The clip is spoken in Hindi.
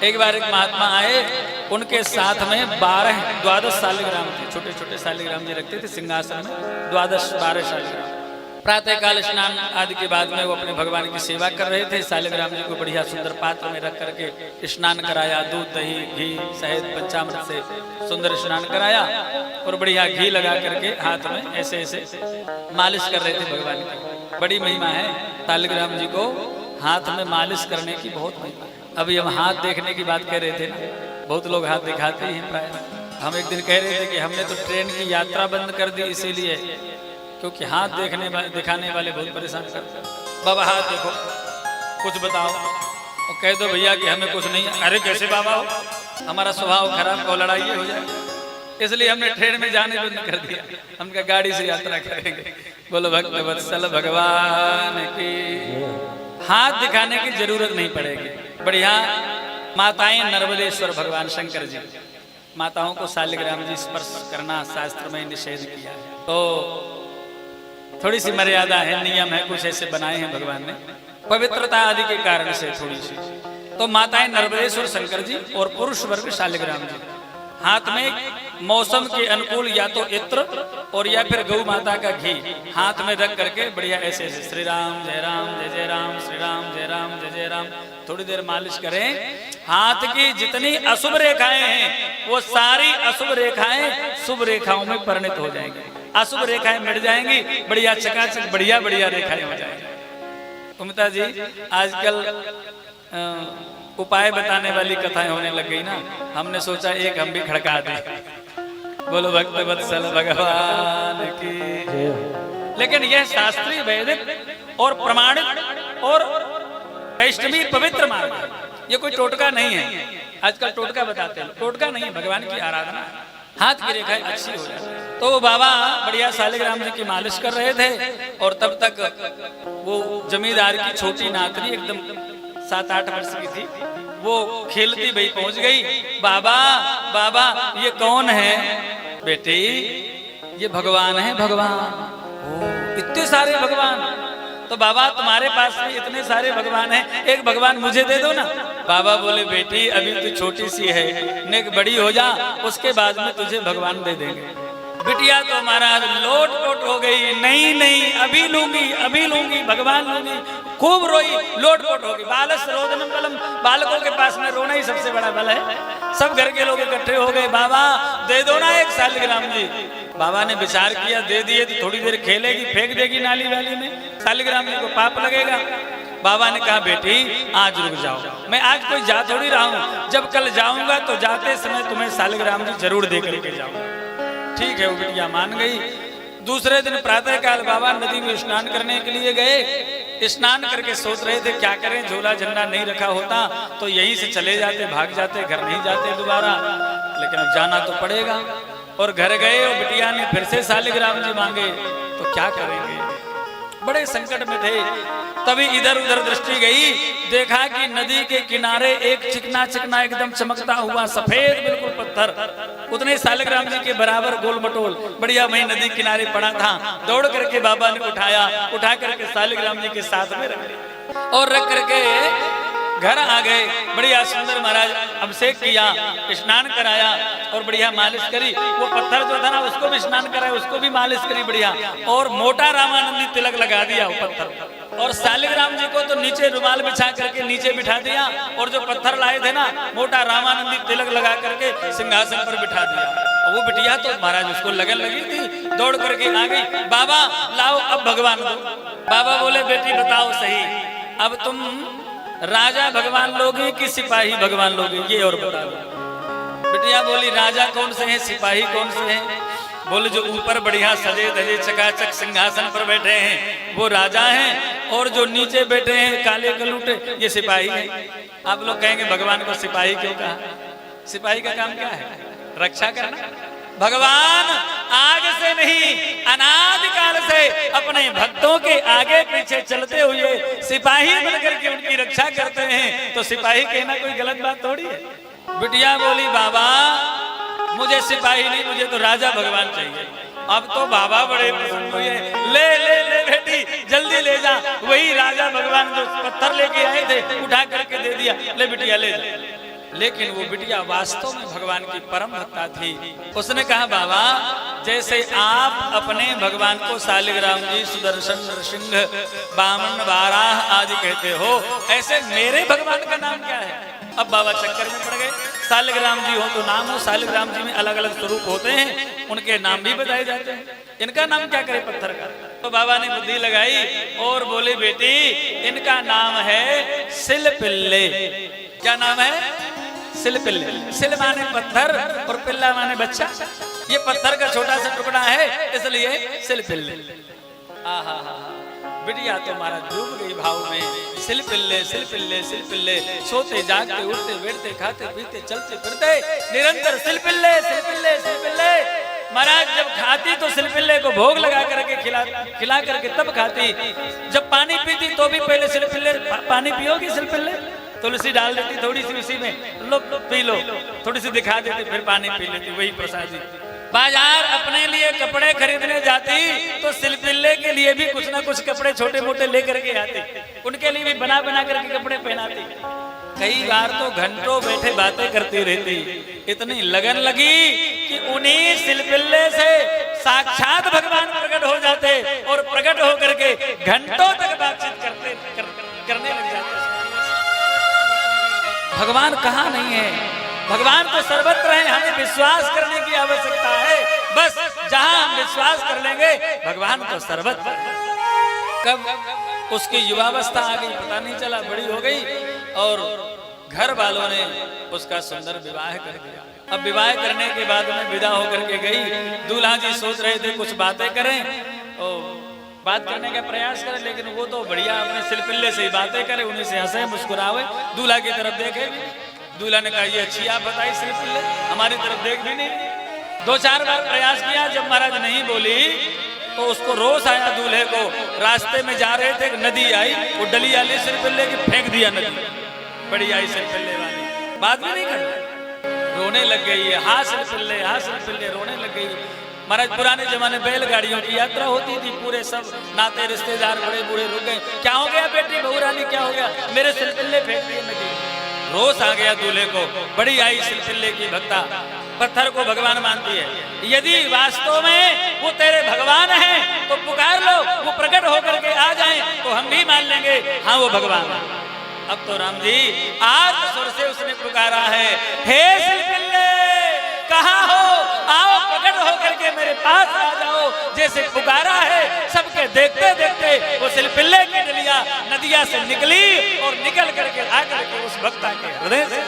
एक बार एक महात्मा आए, उनके साथ में 12 शालिग्राम थे, छोटे छोटे शालिग्राम जी रखते थे सिंहासन में, 12 शालिग्राम। प्रातः काल स्नान आदि के बाद में वो अपने भगवान की सेवा कर रहे थे। शालिग्राम जी को बढ़िया सुंदर पात्र में रख करके स्नान कराया, दूध दही घी शहद पंचामृत से सुंदर स्नान कराया और बढ़िया घी लगा करके हाथ में ऐसे ऐसे मालिश कर रहे थे भगवान की। बड़ी महिमा है शालिग्राम जी को हाथ में मालिश करने की, बहुत महिमा है। अभी हम हाथ देखने की बात कह रहे थे ना, बहुत लोग हाथ दिखाते ही हैं प्राय। हम एक दिन कह रहे थे कि हमने तो ट्रेन की यात्रा बंद कर दी इसीलिए, क्योंकि हाथ दिखाने वाले बहुत परेशान करते हैं। बाबा हाथ देखो, कुछ बताओ, और कह दो भैया कि हमें कुछ नहीं। अरे कैसे बाबा हो, हमारा स्वभाव खराब को लड़ाई हो जाए, इसलिए हमने ट्रेन में जाने बंद कर दिया। हम क्या गाड़ी से यात्रा करेंगे। बोलो भक्त वत्सल भगवान की, हाथ दिखाने की जरूरत नहीं पड़ेगी। बढ़िया माताएं नर्मदेश्वर भगवान शंकर जी, माताओं को शालिग्राम जी स्पर्श करना शास्त्र में निषेध किया है। तो थोड़ी सी मर्यादा है, नियम है, कुछ ऐसे बनाए हैं भगवान ने पवित्रता आदि के कारण से थोड़ी सी। तो माताएं नर्मदेश्वर शंकर जी और पुरुष वर्ग शालिग्राम जी, हाथ में मौसम के अनुकूल या तो इत्र और या फिर गौ माता का घी हाथ में रख करके बढ़िया ऐसे ऐसे श्री राम जय राम श्री राम जय जय राम थोड़ी देर मालिश करें। हाथ की जितनी अशुभ रेखाएं हैं वो सारी अशुभ रेखाएं शुभ रेखाओं में परिणत हो जाएंगी, अशुभ रेखाएं मिट जाएंगी, बढ़िया चकाचक बढ़िया बढ़िया रेखाएं हो जाएंगी। उमता जी आजकल उपाय बताने वाली कथाएं होने लग गई ना, हमने सोचा एक हम भी खड़का दें। बोलो भक्त वत्सल भगवान की। लेकिन यह शास्त्रीय वैदिक और प्रमाणित और वैष्णवी पवित्र मार्ग है, ये कोई टोटका नहीं है। आजकल टोटका बताते हैं, टोटका नहीं है, भगवान की आराधना। हाथ की रेखाएं अच्छी हो जाए। तो वो बाबा बढ़िया शालिग्राम जी की मालिश कर रहे थे और तब तक वो जमींदार की छोटी नातनी एकदम 7-8 वर्ष की थी, वो खेलती भाई पहुंच गई। बाबा बाबा ये कौन है? बेटी ये भगवान है, भगवान। इतने सारे भगवान, तो बाबा तुम्हारे पास भी इतने सारे भगवान हैं, एक भगवान मुझे दे दो ना। बाबा बोले बेटी अभी तू छोटी सी है, नेक बड़ी हो जा, उसके बाद में तुझे भगवान दे देंगे। बिटिया तो हमारा लोट पोट हो गई, नहीं नहीं अभी लूंगी भगवान लूंगी, खूब रोई, लोट पोट हो गई। बालस रोदनम बलम, बालकों के पास में रोना ही सबसे बड़ा बल है। सब घर के लोग इकट्ठे हो गए, बाबा दे दो ना एक शालिग्राम जी। बाबा ने विचार किया, दे दिए तो थोड़ी देर खेलेगी, फेंक देगी नाली वाली में, शालिग्राम जी को पाप लगेगा। बाबा ने कहा बेटी आज रुक जाओ, मैं आज कोई जा थोड़ी रहा हूँ, जब कल जाऊंगा तो जाते समय तुम्हें शालिग्राम जी जरूर दे करके जाऊंगा। ठीक है, वो बिटिया मान गई। दूसरे दिन प्रातः काल बाबा नदी में स्नान करने के लिए गए। स्नान करके सोच रहे थे क्या करें, झोला झंडा नहीं रखा होता तो यहीं से चले जाते, भाग जाते, घर नहीं जाते दोबारा, लेकिन अब जाना तो पड़ेगा। और घर गए और बिटिया ने फिर से शालिग्राम जी मांगे, तो क्या करेंगे, बड़े संकट में थे। तभी इधर उधर दृष्टि गई, देखा कि नदी के किनारे एक चिकना चिकना एकदम चमकता हुआ सफेद बिल्कुल पत्थर, उतने शालिग्राम जी के बराबर गोल मटोल बढ़िया वही नदी किनारे पड़ा था। दौड़ करके बाबा ने उठा करके शालिग्राम जी के साथ में रख दिया और रख करके घर आ गए। बढ़िया सुंदर महाराज अभिषेक किया, स्नान कराया और बढ़िया मालिश करी। वो पत्थर जो था ना उसको भी स्नान कराया, उसको भी मालिश करी बढ़िया, और मोटा रामानंदी तिलक लगा दिया वो पत्थर। और शालिग्राम जी को तो नीचे रुमाल बिछा करके नीचे बिठा दिया, और जो पत्थर लाए थे ना मोटा रामानंदी तिलक लगा करके सिंहासन पर बिठा दिया। वो बिटिया तो महाराज उसको लगन लगी थी, दौड़ करके आ गई, बाबा लाओ अब भगवान को। बाबा बोले बेटी बताओ सही, अब तुम राजा भगवान लोगे कि सिपाही भगवान लोगे, ये और बता दो। बिटिया बोली राजा कौन से हैं, सिपाही कौन से हैं? बोले जो ऊपर बढ़िया सजे धजे चकाचक सिंहासन पर बैठे हैं वो राजा हैं, और जो नीचे बैठे हैं काले कलूटे ये सिपाही हैं। आप लोग कहेंगे भगवान को सिपाही क्यों कहा? सिपाही का काम क्या है? रक्षा करना। भगवान आज से नहीं अनादिकाल से अपने भक्तों के आगे पीछे चलते हुए सिपाही बनकर के उनकी रक्षा करते हैं, तो सिपाही कहना कोई गलत बात थोड़ी है। बिटिया बोली बाबा मुझे सिपाही नहीं, मुझे तो राजा भगवान चाहिए। अब तो बाबा बड़े प्रसन्न हुए, ले ले ले बेटी जल्दी ले जा, वही राजा भगवान जो पत्थर लेके आए थे उठा करके दे दिया, ले बिटिया ले जा। लेकिन वो बिटिया वास्तव में भगवान की परम भक्ता थी। उसने कहा बाबा जैसे आप अपने भगवान को शालिग्राम जी, सुदर्शन, नरसिंह, वामन, वाराह आदि कहते हो, ऐसे मेरे भगवान का नाम क्या है? अब बाबा चक्कर में पड़ गए। शालिग्राम जी हो तो नाम हो, शालिग्राम जी में अलग अलग स्वरूप होते हैं, उनके नाम भी बताए जाते हैं, इनका नाम क्या करे पत्थर का? तो बाबा ने बुद्धि लगाई और बोले बेटी इनका नाम है सिलपिल्ले। क्या नाम है? सिलपिल्ले। सिल माने पत्थर और पिल्ला माने बच्चा। ये पत्थर का छोटा सा टुकड़ा है इसलिए सिलपिल्ले। आहा हा, बिटिया तो हमारा डूब गई भाव में। सिलपिल्ले सिलपिल्ले सिलपिल्ले, सोते जागते उठते बैठते खाते पीते चलते फिरते निरंतर सिलपिल्ले सिलपिल्ले सिलपिल्ले। महाराज जब खाती तो सिलपिल्ले को भोग लगा करके खिला करके तब खाती। जब पानी पीती तो भी पहले सिलपिल्ले, पानी पियोगी सिलपिल्ले, तुलसी डाल देती थोड़ी सी उसी में, लो पी लो, थोड़ी सी दिखा देती फिर पानी पी लेती, वही प्रसादी। बाजार अपने लिए कपड़े खरीदने जाती तो सिलपिल्ले के लिए भी कुछ ना कुछ कपड़े छोटे मोटे लेकर के आती, उनके लिए भी बना बना करके कपड़े पहनाती। कई बार तो घंटों बैठे बातें करती रहती, इतनी लगन लगी कि उन्हीं सिलपिल्ले से साक्षात भगवान प्रकट हो जाते और प्रकट होकर के घंटों तक बातचीत करने लग जाते। भगवान कहाँ नहीं है? भगवान तो सर्वत्र है, हमें विश्वास करने की आवश्यकता है। बस जहां हम विश्वास कर लेंगे भगवान तो सर्वत्र। कब उसकी युवावस्था आ गई पता नहीं चला, बड़ी हो गई और घर वालों ने उसका सुंदर विवाह कर दिया। अब विवाह करने के बाद में विदा होकर के गई। दूल्हा जी सोच रहे थे कुछ बातें करें और बात करने का प्रयास करें, लेकिन वो तो बढ़िया अपने सिलपिल्ले से ही बातें करे, उन्हीं से हंसे मुस्कुरावे, दूल्हा की तरफ देखे। दूल्हा ने कहा ये अच्छी आप बताई सिलपिल्ले, हमारी तरफ देख भी नहीं। 2-4 बार प्रयास किया, जब महाराज नहीं बोली तो उसको रोष आया दूल्हे को। रास्ते में जा रहे थे, एक नदी आई, वो डली वाली सिलपिल्ले की फेंक दिया नदी, बड़ी आई सिलपिल्ले वाली, बात भी नहीं कर, रोने लग गई है, हाँ सिलपिल्ले रोने लग गई। महाराज पुराने जमाने बैलगाड़ियों की यात्रा होती थी, पूरे सब नाते रिश्तेदार बड़े बूढ़े रुक गए। क्या हो गया बेटी, बहू रानी क्या हो गया? मेरे सिलपिल्ले फेंक दिए नदी। रोष आ गया दूल्हे को, बड़ी आई सिलसिले की भक्ता, पत्थर को भगवान मानती है। यदि वास्तव में वो तेरे भगवान हैं तो पुकार लो, वो प्रकट होकर के आ जाएं तो हम भी मान लेंगे हाँ वो भगवान। अब तो राम जी आज सुर से उसने पुकारा है, हे सिलसिले कहाँ हो, आओ प्रकट होकर के मेरे पास आ जाओ। जैसे पुकारा है सबके देखते देखते वो सिलपिल्ले की डलिया नदिया से निकली और निकल करके आकर के उस भक्ता के हृदय से